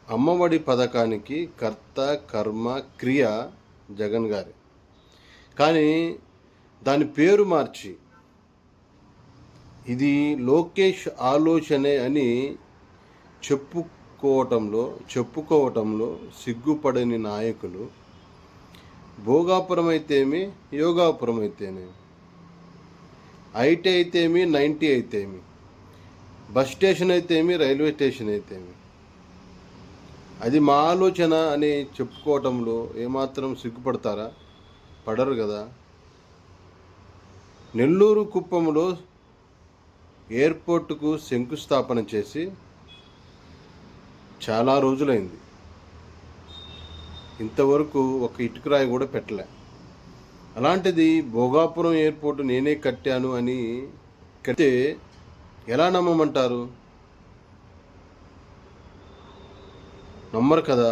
అమ్మఒడి పథకానికి కర్త, కర్మ, క్రియ జగన్ గారే. కానీ దాని పేరు మార్చి ఇది లోకేష్ ఆలోచనే అని చెప్పుకోవటంలో సిగ్గుపడని నాయకులు భోగాపురం అయితేమి, యోగాపురం అయితేనేమి, ఐటీ అయితేమి, 90 అయితేమి, బస్ స్టేషన్ అయితేమి, రైల్వే స్టేషన్ అయితేమి, అది మా ఆలోచన అని చెప్పుకోవటంలో ఏమాత్రం సిగ్గుపడతారా? పడరు కదా. నెల్లూరు కుప్పంలో ఎయిర్పోర్టుకు శంకుస్థాపన చేసి చాలా రోజులైంది. ఇంతవరకు ఒక ఇటుకరాయి కూడా పెట్టలే. అలాంటిది భోగాపురం ఎయిర్పోర్టు నేనే కట్టాను అని కడితే ఎలా నమ్మమంటారు? నమ్మరు కదా.